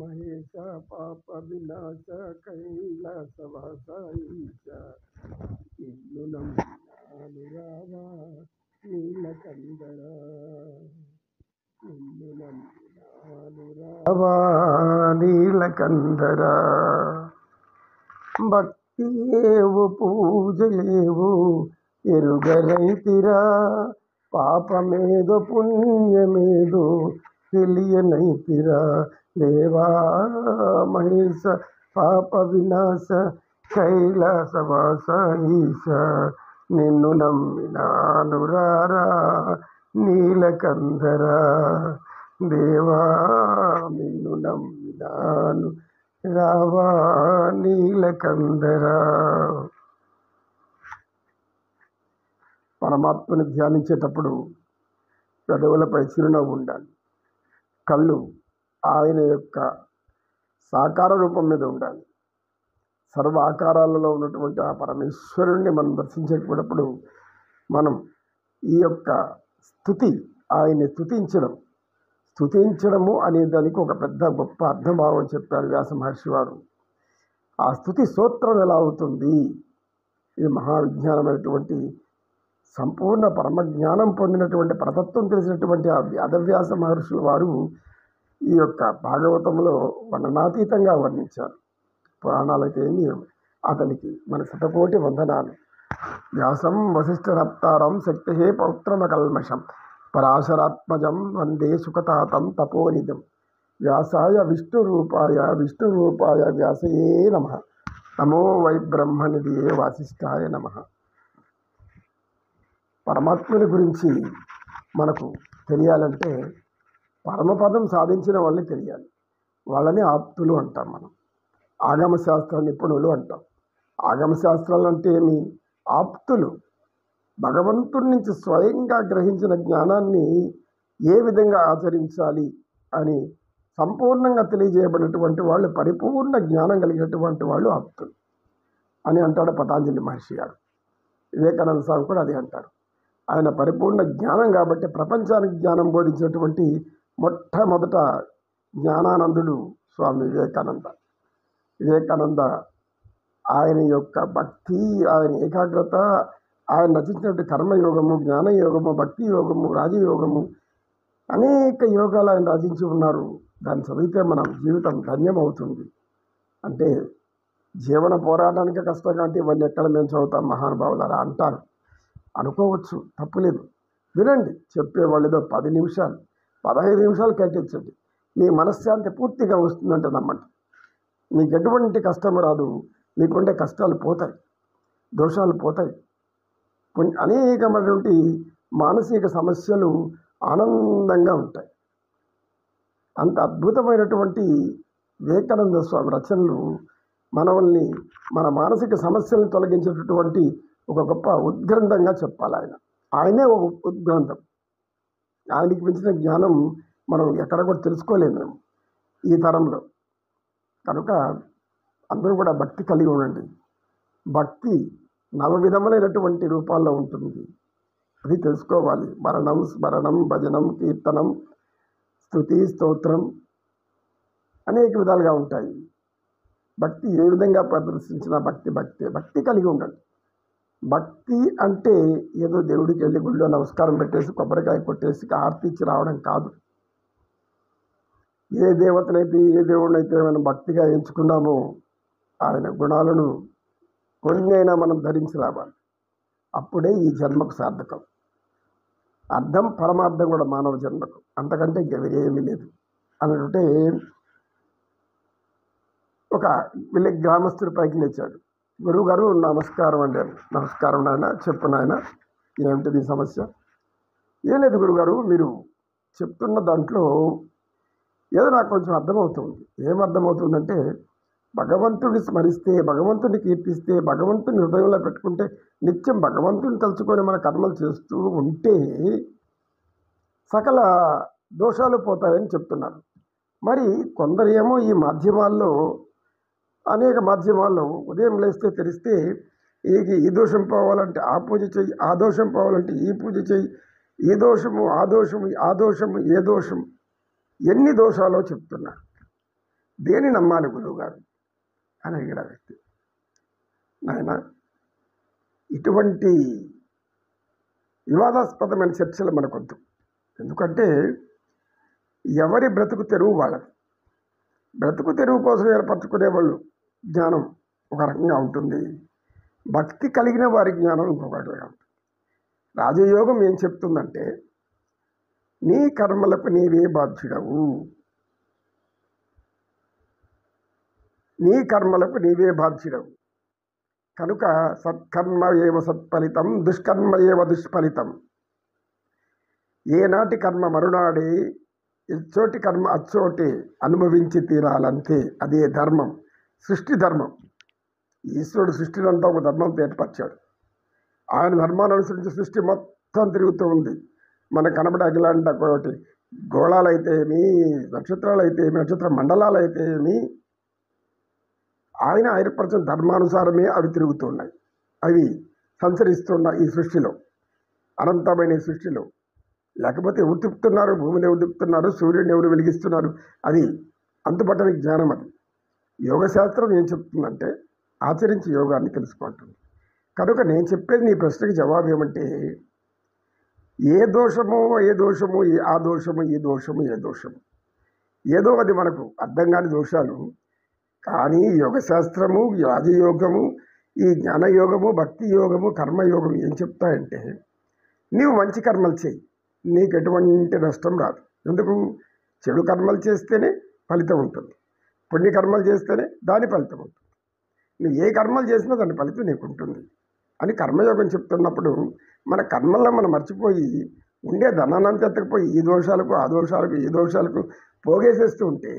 మహేశ పాప వినాశ కైలాసవాస ఈశ నిన్ను నమ్మినాను రావా నీలకందర నిన్ను నమ్మినాను రావా నీలకందర భక్తి ఏవు పూజలేవు ఎరుగరైతిరా పాపమేదో పుణ్యమేదో తెలియనైతిరా దేవా మహేశ పాప వినాశ కైలాసవాస ఈశ నిన్ను నమ్మినాను రారా నీలకందర దేవా నిన్ను నమ్మినాను రావా నీలకందర. పరమాత్మని ధ్యానించేటప్పుడు పెదవులపై చిరునవ్వు ఉండాలి. కళ్ళు ఆయన యొక్క సాకార రూపం మీద ఉండాలి. సర్వ ఆకారాలలో ఉన్నటువంటి ఆ పరమేశ్వరుణ్ణి మనం దర్శించేటప్పుడు మనం ఈ యొక్క స్తుతి ఆయన్ని స్తుతించడము అనే దానికి ఒక పెద్ద గొప్ప అర్థభావం చెప్పారు వ్యాస మహర్షి వారు. ఆ స్తుతి స్తోత్రం ఎలా అవుతుంది? ఇది మహావిజ్ఞానమైనటువంటి సంపూర్ణ పరమజ్ఞానం పొందినటువంటి పరతత్వం తెలిసినటువంటి ఆ వేదవ్యాస మహర్షుల వారు ఈ యొక్క భాగవతంలో వర్ణనాతీతంగా వర్ణించారు. పురాణాలైతే ఏమి అతనికి మన శతకోటి వందనాలు. వ్యాసం వశిష్ఠరప్తారం శక్తి పౌత్రమకల్మషం పరాశరాత్మజం వందే సుఖతాతం తపోనిధం వ్యాసాయ విష్ణురూపాయ వ్యాసయే నమః. నమో వై బ్రహ్మనిధియే వాసిష్ఠాయ నమః. పరమాత్మని గురించి మనకు తెలియాలంటే పరమపదం సాధించిన వాళ్ళని తెలియాలి. వాళ్ళని ఆప్తులు అంటాం. మనం ఆగమశాస్త్ర నిపుణులు అంటాం. ఆగమశాస్త్రాలు అంటే ఏమి? ఆప్తులు. భగవంతుడి నుంచి స్వయంగా గ్రహించిన జ్ఞానాన్ని ఏ విధంగా ఆచరించాలి అని సంపూర్ణంగా తెలియజేయబడినటువంటి వాళ్ళు, పరిపూర్ణ జ్ఞానం కలిగినటువంటి వాళ్ళు ఆప్తులు అని అంటాడు పతాంజలి మహర్షి గారు. వివేకానంద స్వామి కూడా అదే అంటారు. ఆయన పరిపూర్ణ జ్ఞానం కాబట్టి ప్రపంచానికి జ్ఞానం బోధించినటువంటి మొట్టమొదట జ్ఞానానందుడు స్వామి వివేకానంద ఆయన యొక్క భక్తి, ఆయన ఏకాగ్రత, ఆయన రచించినటువంటి కర్మయోగము, జ్ఞానయోగము, భక్తి యోగము, రాజయోగము, అనేక యోగాలు ఆయన రచించి ఉన్నారు. దాన్ని చదివితే మన జీవితం ధన్యమవుతుంది. అంటే జీవన పోరాటానికే కష్టం కాబట్టి ఇవన్నీ ఎక్కడ మేము చదువుతాం మహానుభావులారా అంటారు. అనుకోవచ్చు, తప్పులేదు. వినండి, చెప్పేవాళ్ళేదో 10 నిమిషాలు 15 నిమిషాలు కేటాయించండి. మీ మనశ్శాంతి పూర్తిగా వస్తుందంటే నమ్మండి. మీకు ఎటువంటి కష్టం రాదు. మీకుండే కష్టాలు పోతాయి, దోషాలు పోతాయి, అనేకమైనటువంటి మానసిక సమస్యలు ఆనందంగా ఉంటాయి. అంత అద్భుతమైనటువంటి వివేకానంద స్వామి రచనలు మనల్ని, మన మానసిక సమస్యలను తొలగించేటటువంటి ఒక గొప్ప ఉద్గ్రంథంగా చెప్పాలి. ఆయనే ఒక ఉద్గ్రంథం. ఆయనకి మించిన జ్ఞానం మనం ఎక్కడ కూడా తెలుసుకోలేము మేము ఈ తరంలో. కనుక అందరూ కూడా భక్తి కలిగి ఉండండి. భక్తి 9 విధములైనటువంటి రూపాల్లో ఉంటుంది. అది తెలుసుకోవాలి. మరణం, స్మరణం, భజనం, కీర్తనం, స్తుతి, స్తోత్రం అనేక విధాలుగా ఉంటాయి. భక్తి ఏ విధంగా ప్రదర్శించిన భక్తి కలిగి ఉండండి. భక్తి అంటే ఏదో దేవుడికి వెళ్ళి గుళ్ళో నమస్కారం పెట్టేసి కొబ్బరికాయ కొట్టేసి హారతి ఇచ్చి రావడం కాదు. ఏ దేవతనైతే ఏ దేవుడినైతే మనం భక్తిగా ఎంచుకున్నామో ఆయన గుణాలను కొన్ని అయినా మనం ధరించి రావాలి. అప్పుడే ఈ జన్మకు సార్థకం. అర్థం పరమార్థం కూడా మానవ జన్మకు, అంతకంటే ఇంకెవరేమీ లేదు అన్నట్టే. ఒక వీళ్ళ గ్రామస్తుడి పైకి లేచాడు. గురువుగారు నమస్కారం అండి. నమస్కారం నాయన, చెప్పు నాయన, ఏమిటి నీ సమస్య? ఏం లేదు గురుగారు, మీరు చెప్తున్న దాంట్లో ఏదో నాకు కొంచెం అర్థమవుతుంది. ఏం అర్థమవుతుందంటే, భగవంతుడిని స్మరిస్తే, భగవంతుడిని కీర్తిస్తే, భగవంతుని హృదయంలో పెట్టుకుంటే, నిత్యం భగవంతుని తలుచుకొని మన కర్మలు చేస్తూ ఉంటే సకల దోషాలు పోతాయని చెప్తున్నారు. మరి కొందరు ఏమో ఈ మాధ్యమాల్లో, అనేక మాధ్యమాల్లో ఉదయం లేస్తే తెరిస్తే ఈ దోషం పోవాలంటే ఆ పూజ చెయ్యి, ఆ దోషం పోవాలంటే ఈ పూజ చెయ్యి, ఈ దోషము ఆ దోషము ఆ దోషము ఏ దోషం, ఎన్ని దోషాలో చెప్తున్నారు. దేని నమ్మాలి గురువు గారు అని అడిగాడు ఆ వ్యక్తి. నాయన, ఇటువంటి వివాదాస్పదమైన చర్చలు మనకొద్దు. ఎందుకంటే ఎవరి బ్రతుకు తెరువు వాళ్ళది. బ్రతుకు తెరువు కోసం ఏర్పరచుకునే వాళ్ళు జ్ఞానం ఒక రకంగా ఉంటుంది, భక్తి కలిగిన వారి జ్ఞానం ఇంకొకటిగా ఉంటుంది. రాజయోగం ఏం చెప్తుందంటే, నీ కర్మలకు నీవే బాధ్యుడవు, నీ కర్మలకు నీవే బాధ్యుడవు కనుక సత్కర్మ ఏవ సత్ఫలితం, దుష్కర్మ ఏవ దుష్ఫలితం. ఏనాటి కర్మ మరునాడే, ఇచ్చోటి కర్మ అచ్చోటే అనుభవించి తీరాలంతే. అదే ధర్మం, సృష్టి ధర్మం. ఈశ్వరుడు సృష్టినంతా ఒక ధర్మంతో ఏర్పరిచాడు. ఆయన ధర్మాన్ని అనుసరించి సృష్టి మొత్తం తిరుగుతూ ఉంది. మనకు కనబడే అఖిలాండ ఒకటి గోళాలు అయితే ఏమి, నక్షత్రాలు అయితే ఏమి, నక్షత్ర మండలాలు అయితే ఏమి, ఆయన ఏర్పరిచిన ధర్మానుసారమే అవి తిరుగుతున్నాయి. అవి సంచరిస్తున్న ఈ సృష్టిలో, అనంతమైన ఈ సృష్టిలో. లేకపోతే ఎవరు తిప్పుతున్నారు, భూమిని ఎవరు తిప్పుతున్నారు, సూర్యుడిని ఎవరు వెలిగిస్తున్నారు, అది అంతుపట్టని జ్ఞానం. అది యోగశాస్త్రం ఏం చెప్తుందంటే, ఆచరించి యోగాన్ని తెలుసుకుంటుంది. కనుక నేను చెప్పేది నీ ప్రశ్నకి జవాబు ఏమంటే, ఏ దోషము ఏ దోషము, ఆ దోషము ఈ దోషము ఏ దోషము, ఏదో అది మనకు అర్థం కాని దోషాలు. కానీ యోగశాస్త్రము, రాజయోగము, ఈ జ్ఞానయోగము, భక్తి యోగము, కర్మయోగం ఏం చెప్తాయంటే, నీవు మంచి కర్మలు చేయి, నీకు ఎటువంటి నష్టం రాదు. ఎందుకు? చెడు కర్మలు చేస్తేనే ఫలితం ఉంటుంది, పుణ్యకర్మలు చేస్తేనే దాని ఫలితం ఉంటుంది. నువ్వు ఏ కర్మలు చేసినా దాని ఫలితం నీకు ఉంటుంది అని కర్మయోగం చెప్తున్నప్పుడు, మన కర్మల్లో మనం మర్చిపోయి ఉండే ధనాన్ని ఎత్తకపోయి ఈ దోషాలకు ఆ దోషాలకు ఈ దోషాలకు పోగేసేస్తూ ఉంటే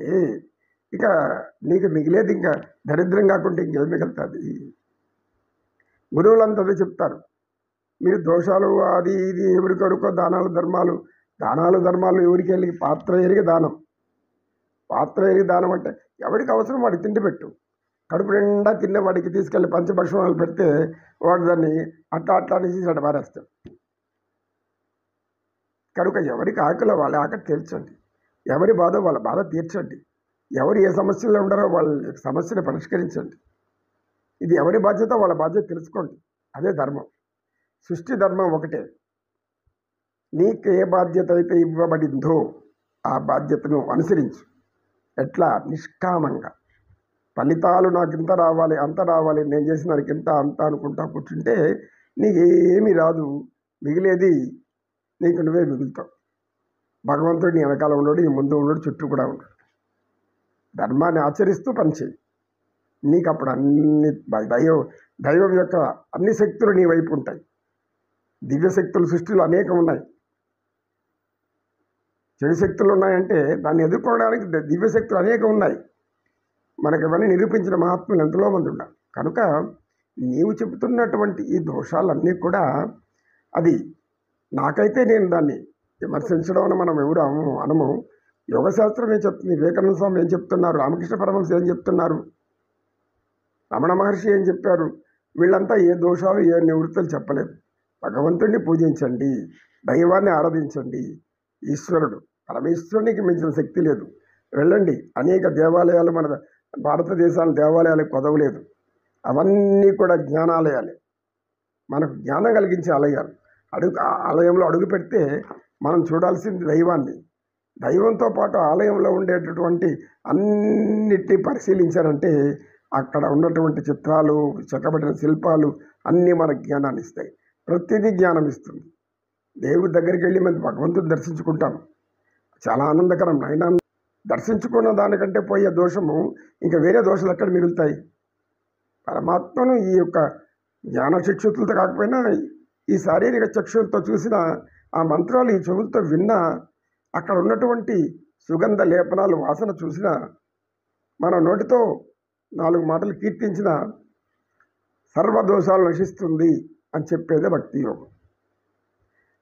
ఇక నీకు మిగిలేది ఇంకా దరిద్రం కాకుండా ఇంకేం మిగులుతుంది. గురువులంతా అదే చెప్తారు, మీరు దోషాలు అది ఇది ఎవరికొరుకో దానాలు ధర్మాలు ఎవరికి వెళ్ళి పాత్ర ఎరిగి దానం. పాత్ర ఎరిగి దానం అంటే ఎవరికి అవసరం వాడికి తిండి పెట్టు. కడుపు నిండా తిన్న వాడికి తీసుకెళ్ళి పంచభక్షణాలు పెడితే వాడు దాన్ని అట్లా అనేసి అట్లా మారేస్తాడు. కనుక ఎవరికి ఆకలి వాళ్ళ ఆకలి తీర్చండి, ఎవరి బాధ వాళ్ళ బాధ తీర్చండి, ఎవరు ఏ సమస్యలో ఉండారో వాళ్ళ సమస్యను పరిష్కరించండి. ఇది ఎవరి బాధ్యత వాళ్ళ బాధ్యత తెలుసుకోండి. అదే ధర్మం. సృష్టి ధర్మం ఒకటే. నీకు ఏ బాధ్యత అయితే ఇవ్వబడిందో ఆ బాధ్యతను అనుసరించు. ఎట్లా? నిష్కామంగా. ఫలితాలు నాకు ఇంత రావాలి అంత రావాలి, నేను చేసిన దానికి ఇంత అంత అనుకుంటా కూర్చుంటే నీకు ఏమీ రాదు. మిగిలేది నీకు నువ్వే మిగులుతావు. భగవంతుడు నీ వెనకాల ఉన్నాడు, నీ ముందు ఉన్నాడు, చుట్టూ కూడా ఉన్నాడు. ధర్మాన్ని ఆచరిస్తూ పనిచేయి. నీకు అప్పుడు అన్ని దైవం యొక్క అన్ని శక్తులు నీ వైపు ఉంటాయి. దివ్య శక్తులు సృష్టిలో అనేకం ఉన్నాయి. చెడు శక్తులు ఉన్నాయంటే దాన్ని ఎదుర్కోవడానికి దివ్య శక్తులు అనేకం ఉన్నాయి. మనకి ఇవన్నీ నిరూపించిన మహాత్ములు ఎంతలో మంది ఉన్నారు. కనుక నీవు చెబుతున్నటువంటి ఈ దోషాలన్నీ కూడా అది నాకైతే నేను దాన్ని విమర్శించడం అని మనం ఎవరు అనము. యోగశాస్త్రం ఏం చెప్తుంది, వివేకానంద స్వామి ఏం చెప్తున్నారు, రామకృష్ణ పరమహంస ఏం చెప్తున్నారు, రమణ మహర్షి ఏం చెప్పారు, వీళ్ళంతా ఏ దోషాలు ఏ నివృత్తులు చెప్పలేదు. భగవంతుడిని పూజించండి, దైవాన్ని ఆరాధించండి. ఈశ్వరుడు పరమేశ్వరునికి మించిన శక్తి లేదు. వెళ్ళండి, అనేక దేవాలయాలు మన భారతదేశాల దేవాలయాలకు కొదవలేదు. అవన్నీ కూడా జ్ఞానాలయాలే, మనకు జ్ఞానం కలిగించే ఆలయాలు. ఆలయంలో అడుగు పెడితే మనం చూడాల్సింది దైవాన్ని. దైవంతో పాటు ఆలయంలో ఉండేటటువంటి అన్నిటినీ పరిశీలించారంటే అక్కడ ఉన్నటువంటి చిత్రాలు, చెక్కబడిన శిల్పాలు అన్నీ మనకు జ్ఞానాన్ని ఇస్తాయి. ప్రతిదీ జ్ఞానం ఇస్తుంది. దేవుడి దగ్గరికి వెళ్ళి మనం భగవంతుని దర్శించుకుంటాం, చాలా ఆనందకరం. అయినా దర్శించుకున్న దానికంటే పోయే దోషము ఇంకా వేరే దోషాలు ఎక్కడ మిగులుతాయి? పరమాత్మను ఈ యొక్క జ్ఞాన చక్షులతో కాకపోయినా ఈ శారీరక చక్షులతో చూసిన ఆ మంత్రాలు ఈ చెవులతో విన్నా, అక్కడ ఉన్నటువంటి సుగంధ లేపనాలు వాసన చూసిన, మన నోటితో 4 మాటలు కీర్తించిన సర్వదోషాలు నశిస్తుంది అని చెప్పేదే భక్తి యోగం.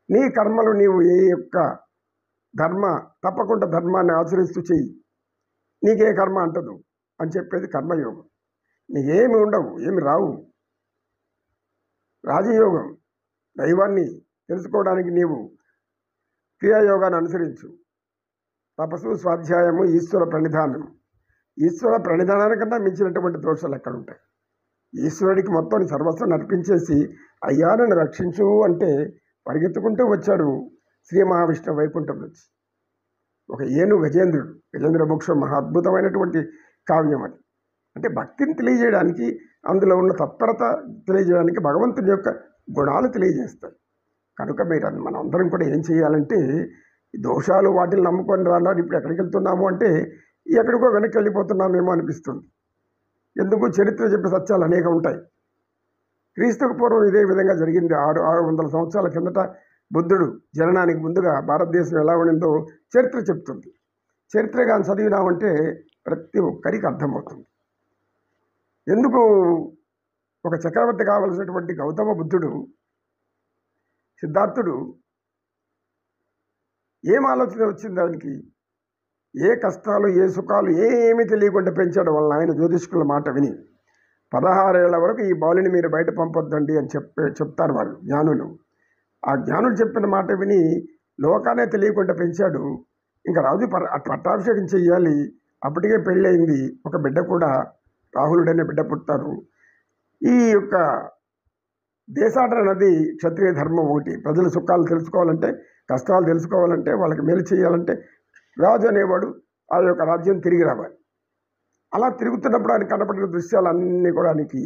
నీ కర్మలు నీవు ఏ యొక్క తప్పకుండా ధర్మాన్ని ఆచరిస్తూ చెయ్యి, నీకే కర్మ అంటదు అని చెప్పేది కర్మయోగం. నీకేమి ఉండవు, ఏమి రావు. రాజయోగం, దైవాన్ని తెలుసుకోవడానికి నీవు క్రియాయోగాన్ని అనుసరించు. తపస్సు, స్వాధ్యాయము, ఈశ్వర ప్రణిధానము. ఈశ్వర ప్రణిధానానికన్నా మించినటువంటి దోషాలు ఎక్కడ ఉంటాయి? ఈశ్వరుడికి మొత్తం సర్వస్వం నర్పించేసి అయ్యా నన్ను రక్షించు అంటే పరిగెత్తుకుంటూ వచ్చాడు శ్రీ మహావిష్ణువు వైకుంఠం నుంచి. ఒక ఏను గజేంద్రుడు, గజేంద్ర మోక్షం మహా అద్భుతమైనటువంటి కావ్యం అది. అంటే భక్తిని తెలియజేయడానికి, అందులో ఉన్న తత్పరత తెలియజేయడానికి భగవంతుని యొక్క గుణాలు తెలియజేస్తాయి. కనుక మనం అందరం కూడా ఏం చేయాలంటే, దోషాలు వాటిని నమ్ముకొని రాన్నారు, ఇప్పుడు ఎక్కడికి వెళ్తున్నాము అంటే ఎక్కడికో వెనక్కి వెళ్ళిపోతున్నామేమో అనిపిస్తుంది. ఎందుకు? చరిత్ర చెప్పే సత్యాలు అనేకం ఉంటాయి. క్రీస్తుకు పూర్వం ఇదే విధంగా జరిగింది. 600 సంవత్సరాల కిందట బుద్ధుడు జననానికి ముందుగా భారతదేశం ఎలా ఉండిందో చరిత్ర చెప్తుంది. చరిత్ర కానీ చదివినామంటే ప్రతి ఒక్కరికి అర్థమవుతుంది. ఎందుకు ఒక చక్రవర్తి కావలసినటువంటి గౌతమ బుద్ధుడు, సిద్ధార్థుడు ఏం ఆలోచన వచ్చింది ఆయనకి? ఏ కష్టాలు, ఏ సుఖాలు ఏమీ తెలియకుండా పెంచడం వల్ల ఆయన జ్యోతిష్కుల మాట విని 16 ఏళ్ల వరకు ఈ బాలుని మీరు బయట పంపొద్దండి అని చెప్తారు వాళ్ళు జ్ఞానులు. ఆ జ్ఞానులు చెప్పిన మాట విని లోకానే తెలియకుండా పెంచాడు. ఇంకా రాజు పట్టాభిషేకం చెయ్యాలి, అప్పటికే పెళ్ళయింది, ఒక బిడ్డ కూడా రాహులుడనే బిడ్డ పుట్టారు. ఈ యొక్క దేశాటన అనేది క్షత్రియ ధర్మం ఒకటి. ప్రజల సుఖాలు తెలుసుకోవాలంటే, కష్టాలు తెలుసుకోవాలంటే, వాళ్ళకి మేలు చేయాలంటే రాజు అనేవాడు ఆ యొక్క రాజ్యం తిరిగి రావాలి. అలా తిరుగుతున్నప్పుడు ఆయన కనపడిన దృశ్యాలన్నీ కూడా ఆయనకి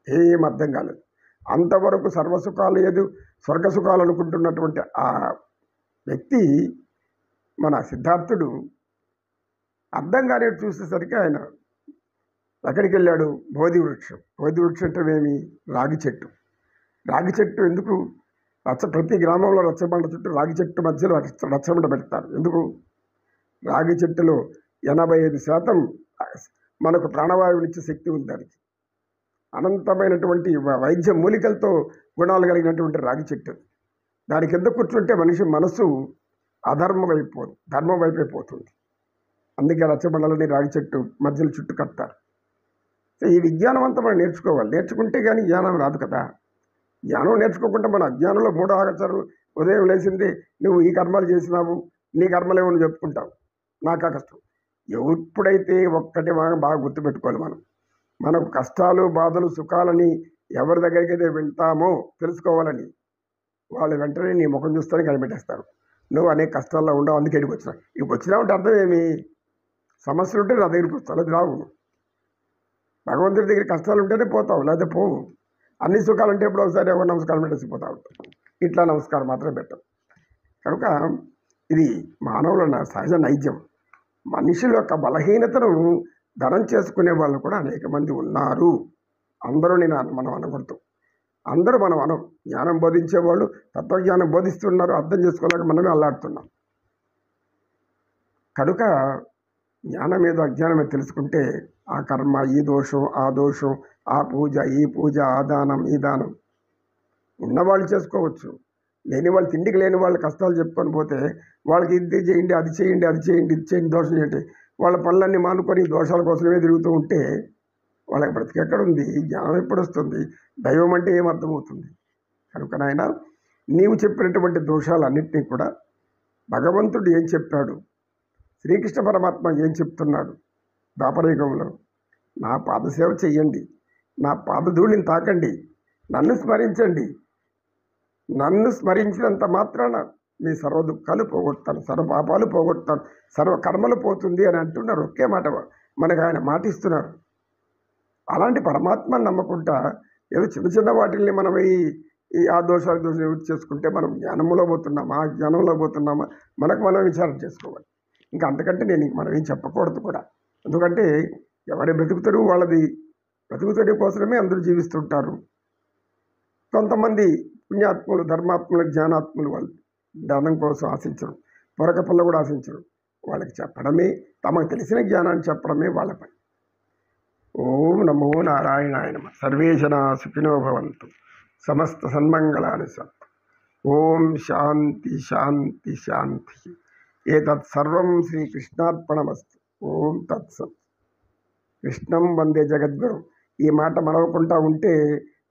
ఏం అర్థం కాలేదు. అంతవరకు సర్వసుఖాలు ఏదో స్వర్గసుఖాలు అనుకుంటున్నటువంటి ఆ వ్యక్తి, మన సిద్ధార్థుడు, అర్థం కానీ చూసేసరికి ఆయన ఎక్కడికి వెళ్ళాడు? బోధి వృక్షం. బోధి వృక్షం అంటే ఏమి? రాగి చెట్టు. రాగి చెట్టు ఎందుకు? ప్రతి గ్రామంలో రచ్చబండ చుట్టూ రాగి చెట్టు మధ్యలో రచ్చబండ పెడతారు. ఎందుకు? రాగి చెట్టులో 85% మనకు ప్రాణవాయువునిచ్చే శక్తి ఉంది. దానికి అనంతమైనటువంటి వైద్య మూలికలతో గుణాలు కలిగినటువంటి రాగి చెట్టు. దాని కింద కూర్చుంటే మనిషి మనసు అధర్మం అయిపోదు, ధర్మం వైపైపోతుంది. అందుకే రచ్చబండలని రాగి చెట్టు మధ్యలో చుట్టూ కడతారు. ఈ విజ్ఞానం అంతా మనం నేర్చుకోవాలి. నేర్చుకుంటే కానీ జ్ఞానం రాదు కదా. జ్ఞానం నేర్చుకోకుండా మన అజ్ఞానంలో 3వ ఆచారం, ఉదయం లేచింది నువ్వు ఈ కర్మలు చేసినావు, నీ కర్మలేమో నువ్వు చెప్పుకుంటావు, నాకు ఆ కష్టం. ఎప్పుడైతే ఒక్కటి బాగా గుర్తుపెట్టుకోవాలి, మనకు కష్టాలు, బాధలు, సుఖాలని ఎవరి దగ్గరికి అయితే వెళ్తామో తెలుసుకోవాలని, వాళ్ళు వెంటనే నీ ముఖం చూస్తానే కనిపెట్టేస్తారు. నువ్వు అనేక కష్టాల్లో ఉండవు, అందుకే ఇక్కడికి వచ్చినా. ఇక్కడికి వచ్చినావంటే అర్థం ఏమి? సమస్యలు ఉంటే నా దగ్గరికి వస్తావు, అది రావు. భగవంతుడి దగ్గర కష్టాలు ఉంటేనే పోతావు, లేకపోతే పోవు. అన్ని సుఖాలు ఉంటే ఎప్పుడు ఒకసారి ఎవరు నమస్కారం పెట్టేసిపోతా ఉంటాం. ఇట్లా నమస్కారం మాత్రం పెట్టం. కనుక ఇది మానవుల సహజ నైజం. మనుషుల యొక్క బలహీనతను ధనం చేసుకునే వాళ్ళు కూడా అనేక మంది ఉన్నారు. అందరూ మనం అనకూడదు. అందరూ మనం అనం. జ్ఞానం బోధించేవాళ్ళు తత్వజ్ఞానం బోధిస్తున్నారు, అర్థం చేసుకోలేక మనమే అల్లాడుతున్నాం. కనుక జ్ఞానం ఏదో అజ్ఞానం ఏదో తెలుసుకుంటే ఆ కర్మ, ఈ దోషం, ఆ దోషం, ఆ పూజ, ఈ పూజ, ఆ దానం, ఈ దానం ఉన్నవాళ్ళు చేసుకోవచ్చు. లేని వాళ్ళు, తిండికి లేని వాళ్ళు కష్టాలు చెప్పుకొని పోతే వాళ్ళకి ఇది చేయండి, అది చేయండి, అది చేయండి, ఇది చేయండి, దోషం చేయండి, వాళ్ళ పనులన్నీ మానుకొని దోషాల కోసమే తిరుగుతూ ఉంటే వాళ్ళకి బ్రతికెక్కడుంది? జ్ఞానం ఎప్పుడు వస్తుంది? దైవం అంటే ఏమర్థమవుతుంది? కనుక నాయన, నీవు చెప్పినటువంటి దోషాలన్నింటినీ కూడా భగవంతుడు ఏం చెప్పాడు, శ్రీకృష్ణ పరమాత్మ ఏం చెప్తున్నాడు ద్వాపరయుగంలో, నా పాదసేవ చెయ్యండి, నా పాదధూళిని తాకండి, నన్ను స్మరించండి, నన్ను స్మరించినంత మాత్రాన మీ సర్వ దుఃఖాలు పోగొడతాను, సర్వ పాపాలు పోగొడతాను, సర్వ కర్మలు పోతుంది అని అంటున్నారు. ఒకే మాట మనకు ఆయన మాటిస్తున్నారు. అలాంటి పరమాత్మను నమ్మకుండా ఏదో చిన్న చిన్న వాటిల్ని మనం ఆ దోషాలు యూజ్ చేసుకుంటే మనం జ్ఞానంలో పోతున్నామా, జ్ఞానంలో పోతున్నామా, మనకు మనం విచారణ చేసుకోవాలి. ఇంకా అంతకంటే మనం ఏం చెప్పకూడదు కూడా. ఎందుకంటే ఎవరి బ్రతుకుతారు వాళ్ళది, బ్రతుకుతడి కోసమే అందరూ జీవిస్తుంటారు. కొంతమంది పుణ్యాత్ములు, ధర్మాత్ములు, జ్ఞానాత్ములు వాళ్ళు జ్ఞానం కోసం ఆశించరు, పొరక పల్ల కూడా ఆశించరు. వాళ్ళకి చెప్పడమే, తమకు తెలిసిన జ్ఞానాన్ని చెప్పడమే వాళ్ళ పని. ఓం నమో నారాయణాయ నమః. సర్వే జనా సుఖినో భవంతు, సమస్త సన్మంగళాని సత్తు. ఓం శాంతి శాంతి శాంతి. ఏతత్ సర్వం శ్రీకృష్ణార్పణమస్తు. ఓం తత్సత్. కృష్ణం వందే జగద్గురు. ఈ మాట మనవకుండా ఉంటే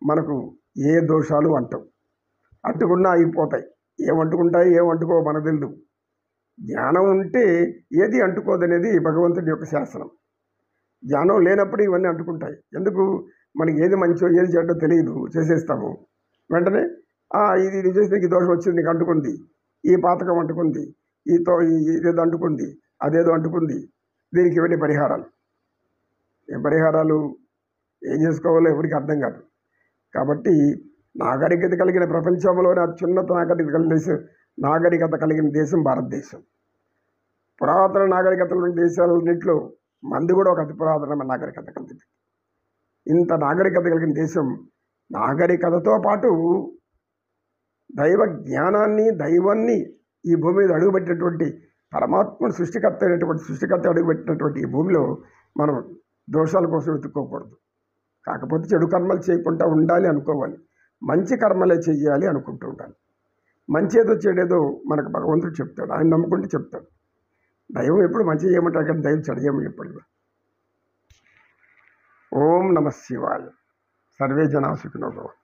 మనకు ఏ దోషాలు అంటవు, అంటుకున్నా అయిపోతాయి. ఏమంటుకుంటాయి, ఏమంటుకో మనకు తెలియదు. జ్ఞానం ఉంటే ఏది అంటుకోదనేది భగవంతుడి యొక్క శాసనం. జ్ఞానం లేనప్పుడు ఇవన్నీ అంటుకుంటాయి. ఎందుకు? మనకి ఏది మంచో ఏది చెడ్డో తెలియదు, చేసేస్తాము. వెంటనే ఇది ఇది చేసి నీకు దోషం వచ్చింది, నీకు అంటుకుంది, ఈ పాతకం అంటుకుంది, ఇదేదో అంటుకుంది, అదేదో అంటుకుంది. దీనికి ఇవన్నీ పరిహారాలు. ఏం పరిహారాలు? ఏం చేసుకోవాలో ఎవరికి అర్థం కాదు. కాబట్టి నాగరికత కలిగిన ప్రపంచంలోనే అత్యున్నత నాగరికత కలిగిన దేశం భారతదేశం. పురాతన నాగరికతల దేశాలన్నింటిలో మంది కూడా ఒక అతి పురాతనమైన నాగరికత కలిగింది. ఇంత నాగరికత కలిగిన దేశం, నాగరికతతో పాటు దైవ జ్ఞానాన్ని, దైవాన్ని ఈ భూమి మీద అడుగుపెట్టినటువంటి పరమాత్మను సృష్టికర్త అడుగుపెట్టినటువంటి ఈ భూమిలో మనం దోషాల కోసం వెతుక్కోకూడదు. కాకపోతే చెడు కర్మలు చేయకుండా ఉండాలి అనుకోవాలి, మంచి కర్మలే చెయ్యాలి అనుకుంటూ ఉండాలి. మంచి ఏదో చెడేదో మనకు భగవంతుడు చెప్తాడు, ఆయన నమ్ముకుంటే చెప్తాడు. దైవం ఎప్పుడు మంచి చేయమంటాడు కానీ దైవం చెడు చేయమని చెప్పాడు. ఓం నమః శివాయ. సర్వే జనా సుఖినో భవంతు.